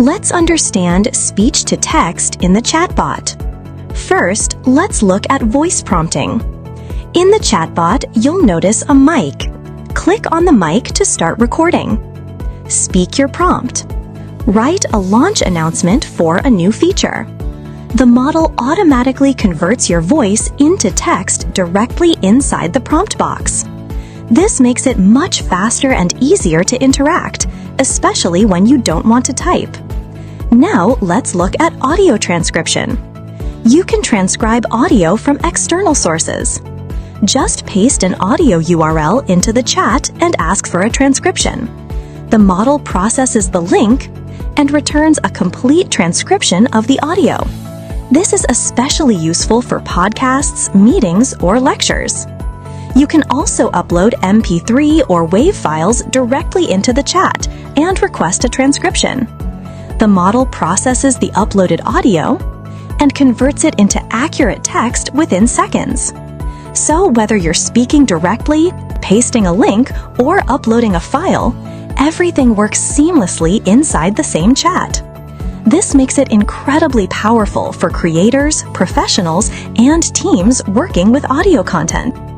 Let's understand speech-to-text in the chatbot. First, let's look at voice prompting. In the chatbot, you'll notice a mic. Click on the mic to start recording. Speak your prompt. Write a launch announcement for a new feature. The model automatically converts your voice into text directly inside the prompt box. This makes it much faster and easier to interact, especially when you don't want to type. Now let's look at audio transcription. You can transcribe audio from external sources. Just paste an audio URL into the chat and ask for a transcription. The model processes the link and returns a complete transcription of the audio. This is especially useful for podcasts, meetings, or lectures. You can also upload MP3 or WAV files directly into the chat and request a transcription. The model processes the uploaded audio and converts it into accurate text within seconds. So whether you're speaking directly, pasting a link, or uploading a file, everything works seamlessly inside the same chat. This makes it incredibly powerful for creators, professionals, and teams working with audio content.